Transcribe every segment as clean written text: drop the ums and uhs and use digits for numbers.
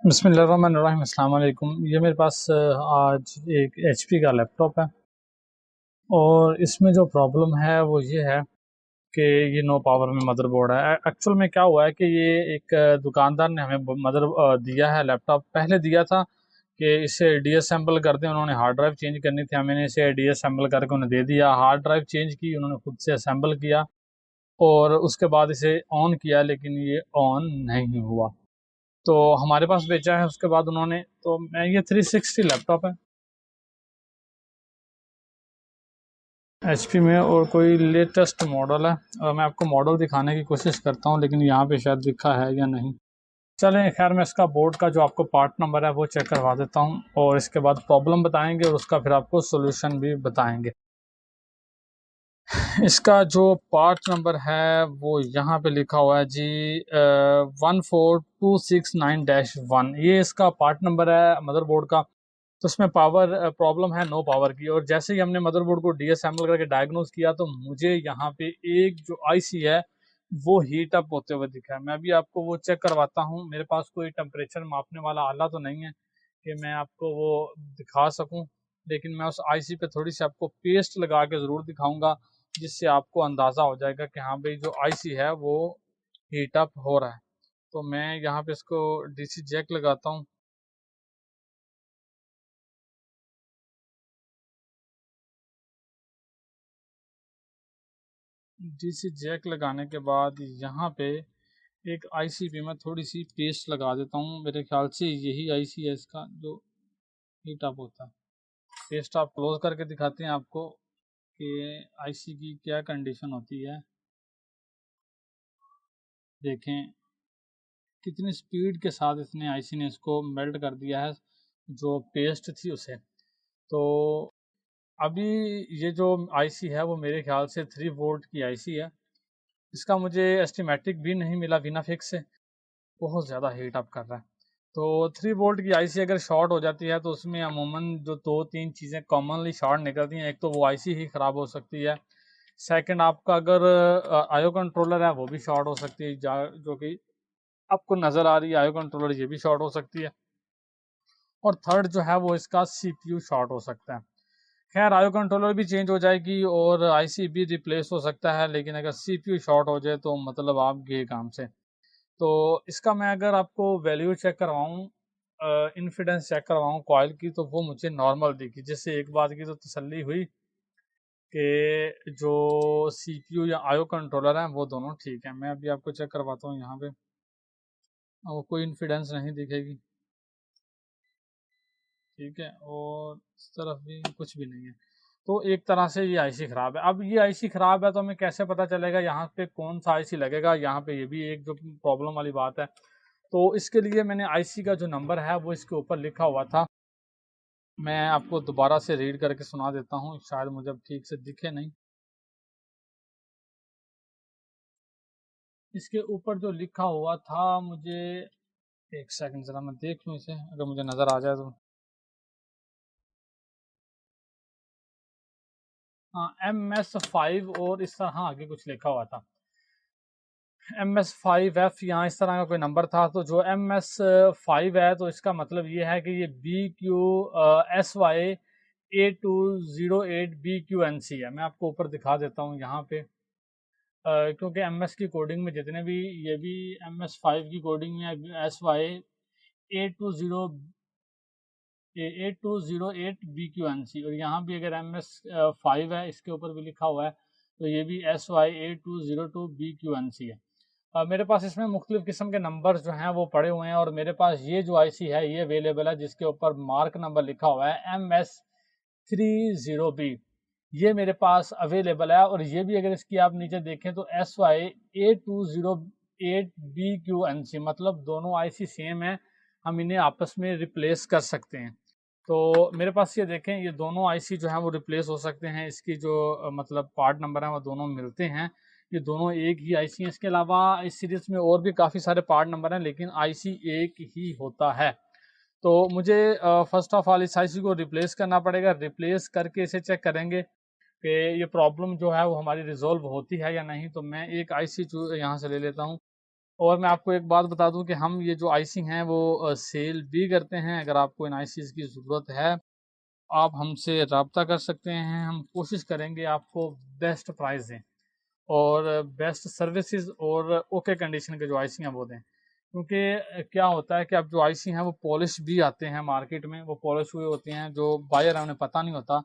बिस्मिल्लाहिर्रहमानिर्रहीम। अस्सलाम वालेकुम। ये मेरे पास आज एक HP का लैपटॉप है और इसमें जो प्रॉब्लम है वो ये है कि ये नो पावर में मदरबोर्ड है। एक्चुअल में क्या हुआ है कि ये एक दुकानदार ने हमें दिया है लैपटॉप, पहले दिया था कि इसे डीअसेंबल कर दें। उन्होंने हार्ड ड्राइव चेंज करनी थी, मैंने इसे डीअसेंबल करके उन्हें दे दिया। हार्ड ड्राइव चेंज की, उन्होंने खुद से असेंबल किया और उसके बाद इसे ऑन किया, लेकिन ये ऑन नहीं हुआ। तो हमारे पास बेचा है उसके बाद उन्होंने, तो मैं ये 360 लैपटॉप है HP में और कोई लेटेस्ट मॉडल है। और मैं आपको मॉडल दिखाने की कोशिश करता हूँ, लेकिन यहाँ पे शायद लिखा है या नहीं। चलें, खैर मैं इसका बोर्ड का जो आपको पार्ट नंबर है वो चेक करवा देता हूँ और इसके बाद प्रॉब्लम बताएंगे और उसका फिर आपको सोल्यूशन भी बताएंगे। इसका जो पार्ट नंबर है वो यहाँ पे लिखा हुआ है जी 14269-1। ये इसका पार्ट नंबर है मदरबोर्ड का। तो उसमें पावर प्रॉब्लम है, नो पावर की। और जैसे ही हमने मदरबोर्ड को डीअसेंबल करके डायग्नोज किया तो मुझे यहाँ पे एक जो IC है वो हीट अप होते हुए दिखा है। मैं भी आपको वो चेक करवाता हूँ। मेरे पास कोई टेम्परेचर मापने वाला आला तो नहीं है कि मैं आपको वो दिखा सकूँ, लेकिन मैं उस IC पे थोड़ी सी आपको पेस्ट लगा के ज़रूर दिखाऊंगा, जिससे आपको अंदाज़ा हो जाएगा कि हाँ भाई जो IC है वो हीट अप हो रहा है। तो मैं यहाँ पे इसको DC जैक लगाता हूँ। DC जैक लगाने के बाद यहाँ पे एक IC पे मैं थोड़ी सी पेस्ट लगा देता हूँ। मेरे ख्याल से यही IC है इसका जो हीट अप होता है। पेस्ट आप क्लोज करके दिखाते हैं आपको कि IC की क्या कंडीशन होती है। देखें कितनी स्पीड के साथ इसने IC ने इसको मेल्ट कर दिया है, जो पेस्ट थी उसे। तो अभी ये जो IC है वो मेरे ख्याल से 3 वोल्ट की IC है। इसका मुझे एस्टिमेटिक भी नहीं मिला बिना फिक्स से, बहुत ज़्यादा हीट अप कर रहा है। तो 3 वोल्ट की IC अगर शॉर्ट हो जाती है तो उसमें अमूमन जो 2-3 चीज़ें कॉमनली शॉर्ट निकलती हैं। एक तो वो IC ही ख़राब हो सकती है। सेकंड, आपका अगर IO कंट्रोलर है वो भी शॉर्ट हो सकती है, जो कि आपको नज़र आ रही है IO कंट्रोलर, ये भी शॉर्ट हो सकती है। और थर्ड जो है वो इसका CPU शॉर्ट हो सकता है। खैर IO कंट्रोलर भी चेंज हो जाएगी और IC भी रिप्लेस हो सकता है, लेकिन अगर CPU शॉर्ट हो जाए तो मतलब आप गए काम से। तो इसका मैं अगर आपको वैल्यू चेक करवाऊँ, इन्फिडेंस चेक करवाऊँ कॉइल की, तो वो मुझे नॉर्मल दिखी, जिससे एक बात की तो तसल्ली हुई कि जो CPU या IO कंट्रोलर हैं वो दोनों ठीक है। मैं अभी आपको चेक करवाता हूँ यहाँ पे, वो कोई इन्फिडेंस नहीं दिखेगी, ठीक है। और इस तरफ भी कुछ भी नहीं है। तो एक तरह से ये IC ख़राब है। अब ये IC ख़राब है तो हमें कैसे पता चलेगा यहाँ पे कौन सा IC लगेगा? यहाँ पे ये भी एक जो प्रॉब्लम वाली बात है। तो इसके लिए मैंने IC का जो नंबर है वो इसके ऊपर लिखा हुआ था। मैं आपको दोबारा से रीड करके सुना देता हूँ, शायद मुझे अब ठीक से दिखे नहीं। इसके ऊपर जो लिखा हुआ था, मुझे एक सेकंड ज़रा मैं देख लूँ इसे, अगर मुझे नज़र आ जाए तो। हाँ, MS5 और इस तरह हाँ आगे कुछ लिखा हुआ था, MS5F, यहाँ इस तरह का कोई नंबर था। तो जो MS5 है तो इसका मतलब ये है कि ये BQSY8208BQNC है। मैं आपको ऊपर दिखा देता हूँ यहाँ पे, क्योंकि MS की कोडिंग में जितने भी, ये भी MS5 की कोडिंग में SY8208BQNC, और यहाँ भी अगर MS5 है इसके ऊपर भी लिखा हुआ है तो ये भी SY8202BQNC है। मेरे पास इसमें मुख्तलिफ किस्म के नंबर जो हैं वो पड़े हुए हैं, और मेरे पास ये जो IC है ये अवेलेबल है जिसके ऊपर मार्क नंबर लिखा हुआ है MS30B। ये मेरे पास अवेलेबल है, और ये भी अगर इसकी आप नीचे देखें तो SY8208BQNC, मतलब दोनों IC सेम है, हम इन्हें आपस में रिप्लेस कर सकते हैं। तो मेरे पास ये देखें, ये दोनों IC जो है वो रिप्लेस हो सकते हैं। इसकी जो मतलब पार्ट नंबर है वो दोनों मिलते हैं, ये दोनों एक ही IC हैं। इसके अलावा इस सीरीज में और भी काफ़ी सारे पार्ट नंबर हैं, लेकिन IC एक ही होता है। तो मुझे फर्स्ट ऑफ ऑल इस IC को रिप्लेस करना पड़ेगा। रिप्लेस करके इसे चेक करेंगे कि ये प्रॉब्लम जो है वो हमारी रिजॉल्व होती है या नहीं। तो मैं एक IC यहाँ से ले लेता हूँ और मैं आपको एक बात बता दूं कि हम ये जो आईसी हैं वो सेल भी करते हैं। अगर आपको इन आईसीज की ज़रूरत है, आप हमसे रब्ता कर सकते हैं। हम कोशिश करेंगे आपको बेस्ट प्राइस दें और बेस्ट सर्विसेज और ओके कंडीशन के जो आईसी हैं वो दें। क्योंकि क्या होता है कि अब जो आईसी हैं वो पॉलिश भी आते हैं मार्केट में, वो पॉलिश हुए होते हैं, जो बायर है उन्हें पता नहीं होता,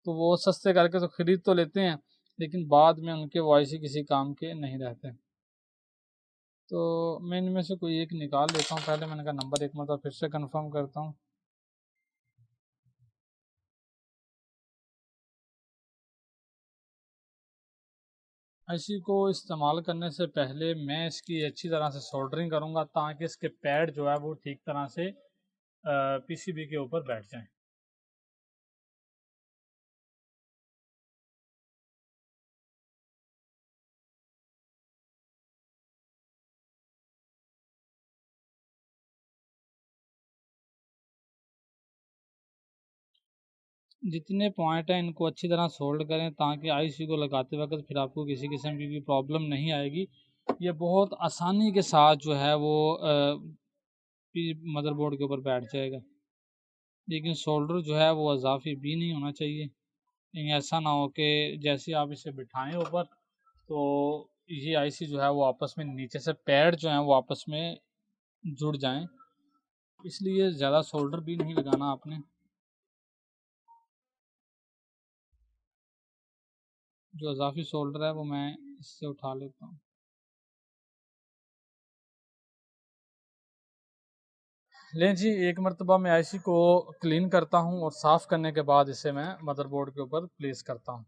तो वो सस्ते करके तो ख़रीद तो लेते हैं, लेकिन बाद में उनके वो आईसी किसी काम के नहीं रहते। तो मैं इनमें से कोई एक निकाल लेता हूँ। पहले मैंने कहा नंबर एक मतलब फिर से कंफर्म करता हूँ। आईसी को इस्तेमाल करने से पहले मैं इसकी अच्छी तरह से सोल्डरिंग करूँगा ताकि इसके पैड जो है वो ठीक तरह से पीसीबी के ऊपर बैठ जाएं। जितने पॉइंट हैं इनको अच्छी तरह सोल्ड करें ताकि आईसी को लगाते वक्त फिर आपको किसी किस्म की भी प्रॉब्लम नहीं आएगी। ये बहुत आसानी के साथ जो है वो मदरबोर्ड के ऊपर बैठ जाएगा, लेकिन सोल्डर जो है वो अजाफी भी नहीं होना चाहिए। कहीं ऐसा ना हो कि जैसे आप इसे बिठाएं ऊपर तो ये आईसी जो है वो आपस में नीचे से पैड जो हैं वो आपस में जुड़ जाएं, इसलिए ज़्यादा सोल्डर भी नहीं लगाना आपने। जो अजाफी सोल्डर है वो मैं इससे उठा लेता हूँ। लें जी, एक मरतबा मैं आईसी को क्लीन करता हूँ और साफ़ करने के बाद इसे मैं मदरबोर्ड के ऊपर प्लेस करता हूँ।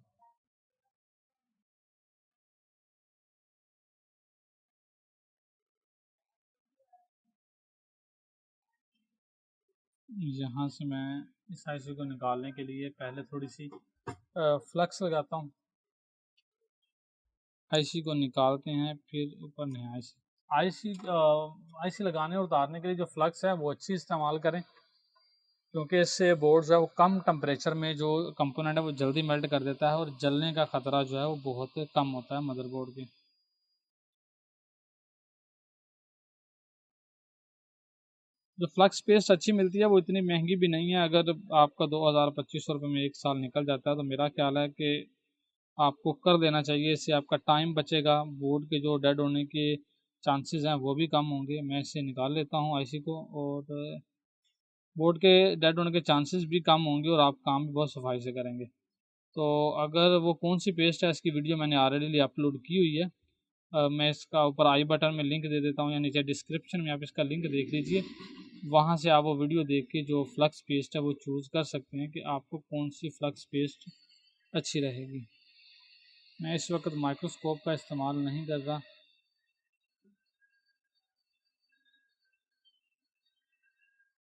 यहाँ से मैं इस आईसी को निकालने के लिए पहले थोड़ी सी फ्लक्स लगाता हूँ। आईसी को निकालते हैं, फिर ऊपर नया आईसी आईसी आईसी लगाने और उतारने के लिए जो फ्लक्स है वो अच्छी इस्तेमाल करें, क्योंकि इससे बोर्ड जो है वो कम टेम्परेचर में जो कंपोनेंट है वो जल्दी मेल्ट कर देता है और जलने का ख़तरा जो है वो बहुत कम होता है मदरबोर्ड के। जो फ्लक्स पेस्ट अच्छी मिलती है वो इतनी महंगी भी नहीं है। अगर आपका 2000-2500 रुपये में एक साल निकल जाता है तो मेरा ख्याल है कि आपको कर देना चाहिए। इससे आपका टाइम बचेगा, बोर्ड के जो डेड होने के चांसेस हैं वो भी कम होंगे। मैं इसे निकाल लेता हूँ आईसी को, और बोर्ड के डेड होने के चांसेस भी कम होंगे और आप काम भी बहुत सफाई से करेंगे। तो अगर वो कौन सी पेस्ट है इसकी वीडियो मैंने ऑलरेडी अपलोड की हुई है। मैं इसका ऊपर आई बटन में लिंक दे देता हूँ या नीचे डिस्क्रिप्शन में आप इसका लिंक देख लीजिए। वहाँ से आप वो वीडियो देख के जो फ्लक्स पेस्ट है वो चूज़ कर सकते हैं कि आपको कौन सी फ्लक्स पेस्ट अच्छी रहेगी। मैं इस वक्त माइक्रोस्कोप का इस्तेमाल नहीं कर रहा।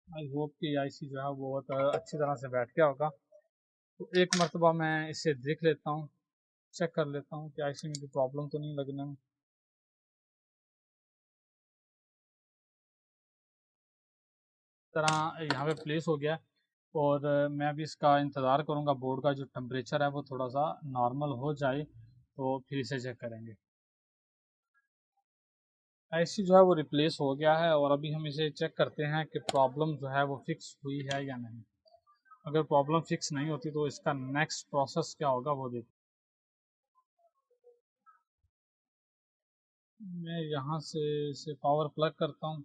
आई होप कि आईसी जो है वो बहुत अच्छी तरह से बैठ गया होगा। तो एक मरतबा मैं इसे देख लेता हूँ, चेक कर लेता हूँ कि आईसी में कोई प्रॉब्लम तो नहीं लगने में। तरह यहाँ पे प्लेस हो गया, और मैं अभी इसका इंतज़ार करूँगा बोर्ड का जो टेम्परेचर है वो थोड़ा सा नॉर्मल हो जाए तो फिर इसे चेक करेंगे। आईसी जो है वो रिप्लेस हो गया है और अभी हम इसे चेक करते हैं कि प्रॉब्लम जो है वो फिक्स हुई है या नहीं। अगर प्रॉब्लम फिक्स नहीं होती तो इसका नेक्स्ट प्रोसेस क्या होगा वो देखिए। मैं यहाँ से इसे पावर प्लग करता हूँ।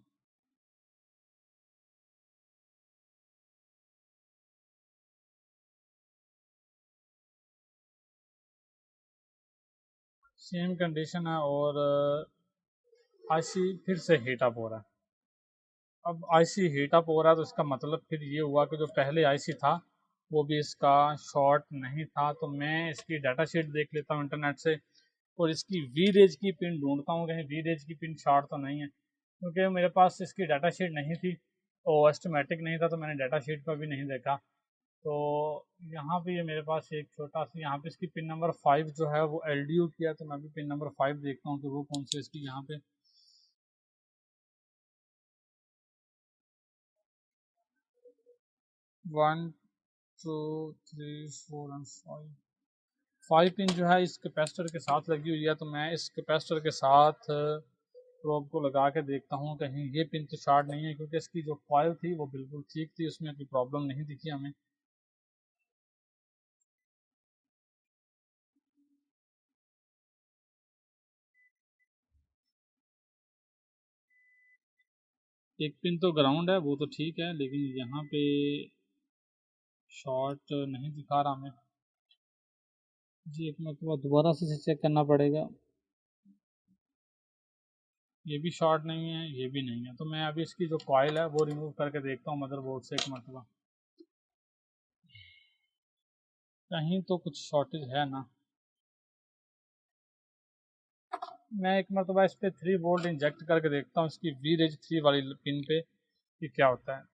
सेम कंडीशन है और आईसी फिर से हीट अप हो रहा है। अब आईसी हीट अप हो रहा है तो इसका मतलब फिर ये हुआ कि जो पहले आईसी था वो भी इसका शॉर्ट नहीं था। तो मैं इसकी डाटा शीट देख लेता हूँ इंटरनेट से और इसकी वी रेज की पिन ढूंढता हूँ कहीं वी रेज की पिन शॉर्ट तो नहीं है, क्योंकि मेरे पास इसकी डाटा शीट नहीं थी और एस्टोमेटिक नहीं था तो मैंने डाटा शीट पर भी नहीं देखा। तो यहाँ पे ये मेरे पास एक छोटा सा यहाँ पे इसकी पिन नंबर 5 जो है वो एलडीओ किया, तो मैं भी पिन नंबर 5 देखता हूँ कि वो कौन सी इसकी यहाँ पे 1 2 3 4 एंड 5 5 पिन जो है इस कैपेसिटर के साथ लगी हुई है। तो मैं इस कैपेसिटर के साथ प्रोब को लगा के देखता हूँ कहीं ये पिन तो शॉर्ट नहीं है, क्योंकि इसकी जो कॉइल थी वो बिल्कुल ठीक थी, उसमें कोई प्रॉब्लम नहीं दिखी हमें। एक पिन तो ग्राउंड है, वो तो ठीक है, लेकिन यहाँ पे शॉर्ट नहीं दिखा रहा हमें जी। एक मरतबा दोबारा से चेक करना पड़ेगा। ये भी शॉर्ट नहीं है, ये भी नहीं है, तो मैं अभी इसकी जो कॉइल है वो रिमूव करके देखता हूँ मदरबोर्ड से एक मरतबा, कहीं तो कुछ शॉर्टेज है ना। मैं एक मरतबा इस पे 3 वोल्ट इंजेक्ट करके देखता हूँ इसकी वीरेज 3 वाली पिन पे कि क्या होता है।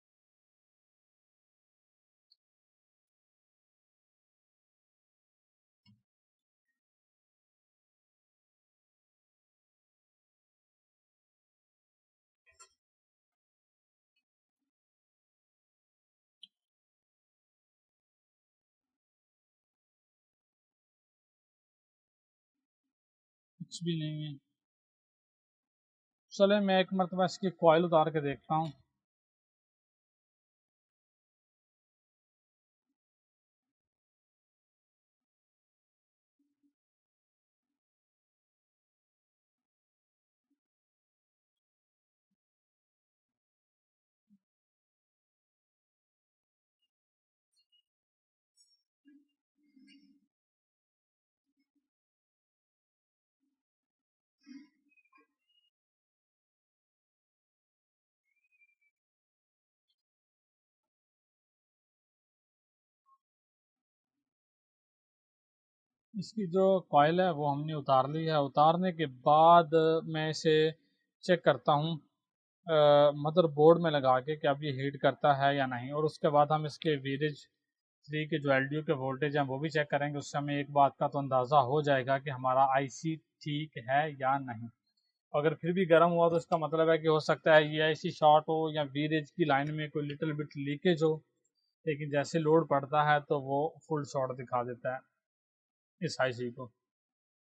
कुछ भी नहीं है। चले मैं एक मरतबा इसकी कॉइल उतार के देखता हूँ। इसकी जो कॉइल है वो हमने उतार ली है। उतारने के बाद मैं इसे चेक करता हूँ मदरबोर्ड में लगा के कि अब ये हीट करता है या नहीं, और उसके बाद हम इसके वीरेज 3 के जो एलडीओ के वोल्टेज हैं वो भी चेक करेंगे। उससे हमें एक बात का तो अंदाज़ा हो जाएगा कि हमारा आईसी ठीक है या नहीं। अगर फिर भी गर्म हुआ तो इसका मतलब है कि हो सकता है ये आईसी शॉर्ट हो या वीरेज की लाइन में कोई लिटिल बिट लीकेज हो, लेकिन जैसे लोड पड़ता है तो वो फुल शॉर्ट दिखा देता है इस आईसी को।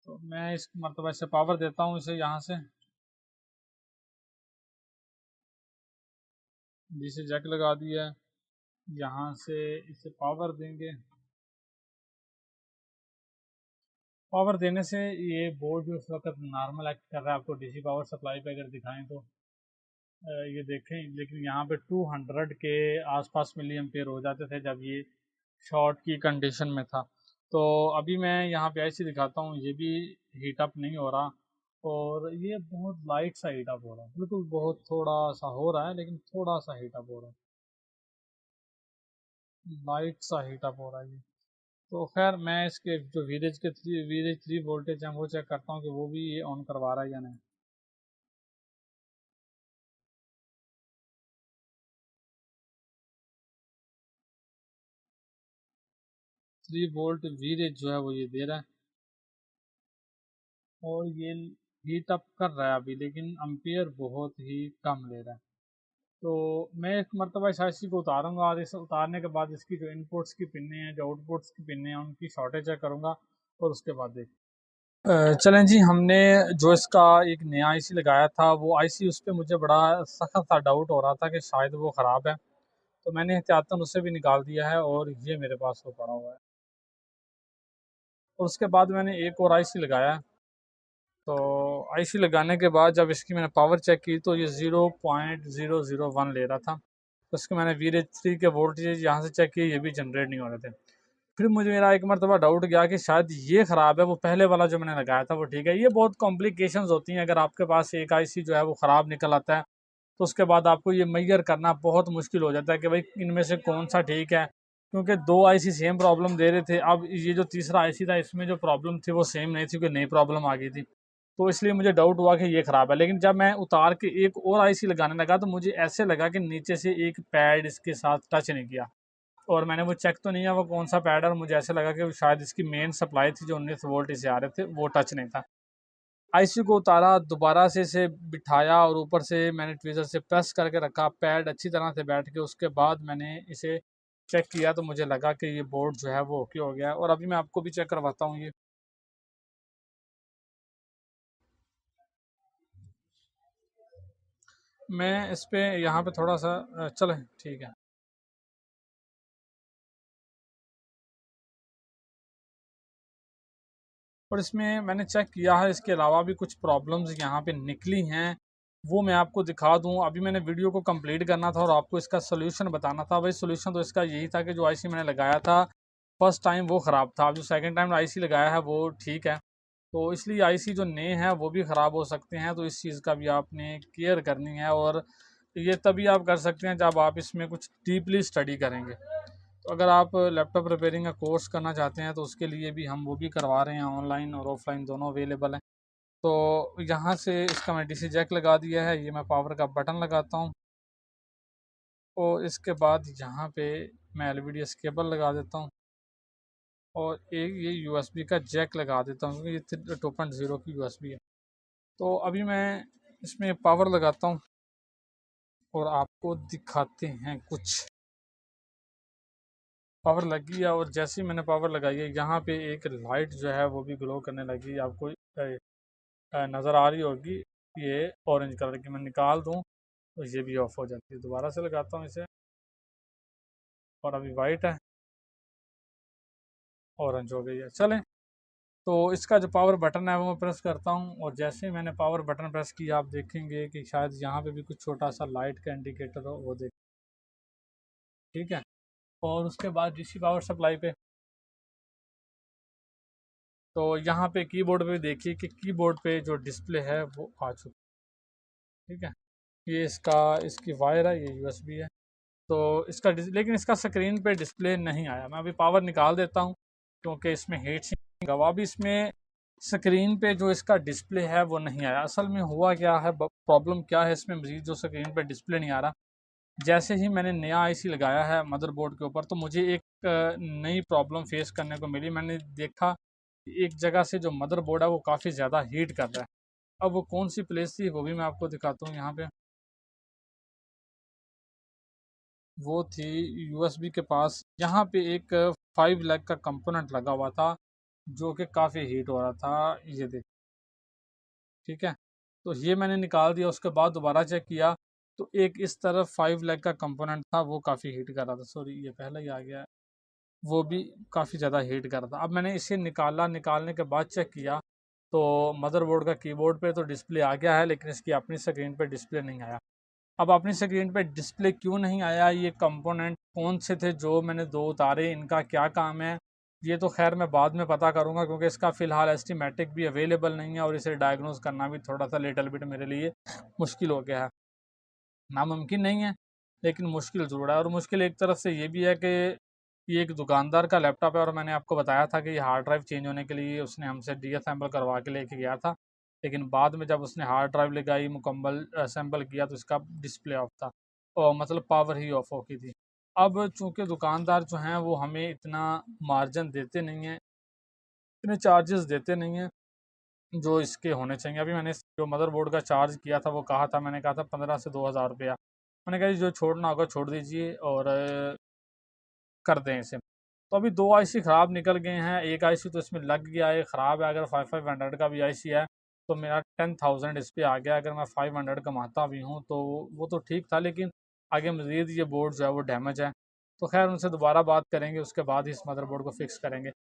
तो मैं इस मरतबा से पावर देता हूँ इसे यहाँ से, जिसे जैक लगा दिया है, यहाँ से इसे पावर देंगे। पावर देने से ये बोर्ड जो इस वक्त नॉर्मल एक्ट कर रहा है, आपको डीसी पावर सप्लाई पे अगर दिखाएं तो ये देखें, लेकिन यहाँ पे 200 के आसपास मिली एम्पेयर हो जाते थे जब ये शॉर्ट की कंडीशन में था। तो अभी मैं यहाँ पे ऐसे दिखाता हूँ, ये भी हीट अप नहीं हो रहा, और ये बहुत लाइट सा हीट अप हो रहा है, बिल्कुल बहुत थोड़ा सा हो रहा है, लेकिन थोड़ा सा हीट अप हो रहा है, लाइट सा हीट अप हो रहा है ये। तो खैर मैं इसके जो वीरेज 3 वोल्टेज हैं वो चेक करता हूँ कि वो भी ये ऑन करवा रहा है या नहीं। 3 वोल्ट वीरेज जो है वो ये दे रहा है, और ये हीट अप कर रहा है अभी, लेकिन अम्पेयर बहुत ही कम ले रहा है। तो मैं एक मरतबा इस आईसी को उतारूंगा, और इसे उतारने के बाद इसकी जो इनपुट्स की पिन्ने हैं, जो आउटपुट्स की पिन्ने हैं, उनकी शॉर्टेज चेक करूंगा, और उसके बाद देख चलें जी। हमने जो इसका एक नया आईसी लगाया था, वो आईसी उस पर मुझे बड़ा सख्त सा डाउट हो रहा था कि शायद वो ख़राब है, तो मैंने एहतियातन उसे भी निकाल दिया है, और ये मेरे पास वो पड़ा हुआ है। और उसके बाद मैंने एक और आईसी लगाया है। तो आईसी लगाने के बाद जब इसकी मैंने पावर चेक की तो ये 0.001 ले रहा था। तो उसके मैंने VH3 के वोल्टेज यहाँ से चेक किए, ये भी जनरेट नहीं हो रहे थे। फिर मुझे मेरा एक मरतबा डाउट गया कि शायद ये ख़राब है, वो पहले वाला जो मैंने लगाया था वो ठीक है। ये बहुत कॉम्प्लिकेशंस होती हैं, अगर आपके पास एक आईसी जो है वो ख़राब निकल आता है तो उसके बाद आपको ये मेजर करना बहुत मुश्किल हो जाता है कि भाई इनमें से कौन सा ठीक है, क्योंकि 2 आईसी सेम प्रॉब्लम दे रहे थे। अब ये जो तीसरा आईसी था इसमें जो प्रॉब्लम थी वो सेम नहीं थी, कोई नई प्रॉब्लम आ गई थी, तो इसलिए मुझे डाउट हुआ कि ये ख़राब है। लेकिन जब मैं उतार के एक और आईसी लगाने लगा तो मुझे ऐसे लगा कि नीचे से एक पैड इसके साथ टच नहीं किया, और मैंने वो चेक तो नहीं किया वो कौन सा पैड है, और मुझे ऐसे लगा कि शायद इसकी मेन सप्लाई थी जो 19 वोल्ट से आ रहे थे वो टच नहीं था। आईसी को उतारा, दोबारा से इसे बिठाया, और ऊपर से मैंने ट्वीज़र से प्रेस करके रखा, पैड अच्छी तरह से बैठ के। उसके बाद मैंने इसे चेक किया तो मुझे लगा कि ये बोर्ड जो है वो ओके हो गया है, और अभी मैं आपको भी चेक करवाता हूँ ये। मैं इस पे यहाँ पे थोड़ा सा चले, ठीक है। और इसमें मैंने चेक किया है, इसके अलावा भी कुछ प्रॉब्लम्स यहाँ पे निकली हैं, वो मैं आपको दिखा दूँ। अभी मैंने वीडियो को कंप्लीट करना था और आपको इसका सोल्यूशन बताना था। भाई सोल्यूशन तो इसका यही था कि जो आईसी मैंने लगाया था फर्स्ट टाइम वो ख़राब था, अब जो सेकंड टाइम आईसी लगाया है वो ठीक है। तो इसलिए आईसी जो नए हैं वो भी ख़राब हो सकते हैं, तो इस चीज़ का भी आपने केयर करनी है। और ये तभी आप कर सकते हैं जब आप इसमें कुछ डीपली स्टडी करेंगे। तो अगर आप लैपटॉप रिपेयरिंग का कोर्स करना चाहते हैं तो उसके लिए भी हम वो भी करवा रहे हैं, ऑनलाइन और ऑफलाइन दोनों अवेलेबल हैं। तो यहाँ से इसका मैं डीसी जैक लगा दिया है, ये मैं पावर का बटन लगाता हूँ और इसके बाद यहाँ पे मैं एलवीडीएस केबल लगा देता हूँ और एक ये यूएसबी का जैक लगा देता हूँ, क्योंकि ये 2.0 की यूएसबी है। तो अभी मैं इसमें पावर लगाता हूँ और आपको दिखाते हैं कुछ। पावर लगी है और जैसे ही मैंने पावर लगाई है यहाँ पे एक लाइट जो है वो भी ग्लो करने लगी, आपको नज़र आ रही होगी। ये ऑरेंज कलर की, मैं निकाल दूँ तो ये भी ऑफ हो जाती है। दोबारा से लगाता हूँ इसे और अभी वाइट है, ऑरेंज हो गई है। चलें, तो इसका जो पावर बटन है वो मैं प्रेस करता हूँ और जैसे ही मैंने पावर बटन प्रेस किया आप देखेंगे कि शायद यहाँ पे भी कुछ छोटा सा लाइट का इंडिकेटर हो, वो देख, ठीक है। और उसके बाद डीसी पावर सप्लाई पे, तो यहाँ पे कीबोर्ड पे देखिए कि कीबोर्ड पे जो डिस्प्ले है वो आ चुकी, ठीक है। ये इसकी वायर है, ये यूएसबी है। तो इसका लेकिन इसका स्क्रीन पे डिस्प्ले नहीं आया। मैं अभी पावर निकाल देता हूँ क्योंकि इसमें हीट सिंक हवा भी, इसमें स्क्रीन पे जो इसका डिस्प्ले है वो नहीं आया। असल में हुआ क्या है, प्रॉब्लम क्या है इसमें, मजीद जो स्क्रीन पे डिस्प्ले नहीं आ रहा, जैसे ही मैंने नया आईसी लगाया है मदरबोर्ड के ऊपर तो मुझे एक नई प्रॉब्लम फेस करने को मिली। मैंने देखा कि एक जगह से जो मदरबोर्ड है वो काफ़ी ज़्यादा हीट कर रहा है। अब वो कौन सी प्लेस थी वो भी मैं आपको दिखाता हूँ यहाँ पे। वो थी यूएसबी के पास, यहाँ पे एक 5 लैग का कंपोनेंट लगा हुआ था जो कि काफ़ी हीट हो रहा था, ये देख, ठीक है। तो ये मैंने निकाल दिया, उसके बाद दोबारा चेक किया तो एक इस तरफ 5 लैग का कंपोनेंट था वो काफ़ी हीट कर रहा था। सॉरी, ये पहले ही आ गया है, वो भी काफ़ी ज़्यादा हीट कर रहा था। अब मैंने इसे निकाला, निकालने के बाद चेक किया तो मदरबोर्ड का कीबोर्ड पे तो डिस्प्ले आ गया है लेकिन इसकी अपनी स्क्रीन पे डिस्प्ले नहीं आया। अब अपनी स्क्रीन पे डिस्प्ले क्यों नहीं आया, ये कंपोनेंट कौन से थे जो मैंने दो उतारे, इनका क्या काम है, ये तो खैर मैं बाद में पता करूंगा क्योंकि इसका फ़िलहाल एस्टीमेटिक भी अवेलेबल नहीं है और इसे डायग्नोज करना भी थोड़ा सा लिटल बिट मेरे लिए मुश्किल हो गया है। नामुमकिन नहीं है लेकिन मुश्किल ज़रूर है। और मुश्किल एक तरफ से ये भी है कि ये एक दुकानदार का लैपटॉप है और मैंने आपको बताया था कि ये हार्ड ड्राइव चेंज होने के लिए उसने हमसे डीअसेंबल करवा के लेके गया था, लेकिन बाद में जब उसने हार्ड ड्राइव लगाई, मुकम्मल असेंबल किया तो इसका डिस्प्ले ऑफ था और मतलब पावर ही ऑफ हो गई थी। अब चूंकि दुकानदार जो हैं वो हमें इतना मार्जिन देते नहीं हैं, इतने चार्जेस देते नहीं हैं जो इसके होने चाहिए। अभी मैंने जो मदरबोर्ड का चार्ज किया था वो कहा था, मैंने कहा था 15 से 2000 रुपया। मैंने कहा जी जो छोड़ना होगा छोड़ दीजिए और कर दें इसे। तो अभी दो आईसी ख़राब निकल गए हैं, एक आईसी तो इसमें लग गया है ख़राब है। अगर 5500 का भी आईसी है तो मेरा 10,000 इस पर आ गया। अगर मैं 500 कमाता भी हूँ तो वो तो ठीक था, लेकिन आगे मज़ीद ये बोर्ड जो है वो डैमेज है। तो खैर उनसे दोबारा बात करेंगे, उसके बाद ही इस मदरबोर्ड को फिक्स करेंगे।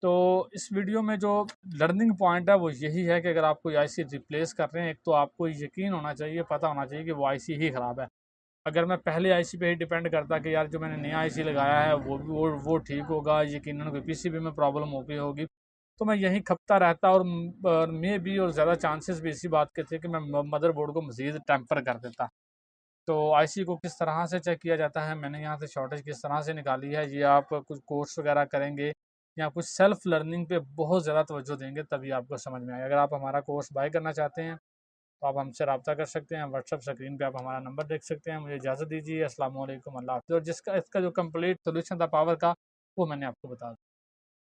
तो इस वीडियो में जो लर्निंग पॉइंट है वो यही है कि अगर आप कोई आईसी रिप्लेस कर रहे हैं, एक तो आपको यकीन होना चाहिए, पता होना चाहिए कि वो आईसी ही ख़राब है। अगर मैं पहले आईसी पे ही डिपेंड करता कि यार जो मैंने नया आईसी लगाया है वो भी वो ठीक होगा, यकीनन कोई पीसीबी में प्रॉब्लम हो गई होगी, तो मैं यहीं खपता रहता और मे भी और ज़्यादा चांसेस भी इसी बात के थे कि मैं मदरबोर्ड को मज़ीद टेम्पर कर देता। तो आईसी को किस तरह से चेक किया जाता है, मैंने यहाँ से शॉर्टेज किस तरह से निकाली है, ये आप कुछ कोर्स वगैरह करेंगे या कुछ सेल्फ लर्निंग पे बहुत ज़्यादा तवज्जो देंगे तभी आपको समझ में आएगा। अगर आप हमारा कोर्स बाय करना चाहते हैं तो आप हमसे रब्ता कर सकते हैं। व्हाट्सअप स्क्रीन पे आप हमारा नंबर देख सकते हैं। मुझे इजाज़त दीजिए। अस्सलाम वालेकुम, अल्लाह हाफ़िज़। और जिसका इसका जो कंप्लीट सोल्यूशन था पावर का वो मैंने आपको बता दिया।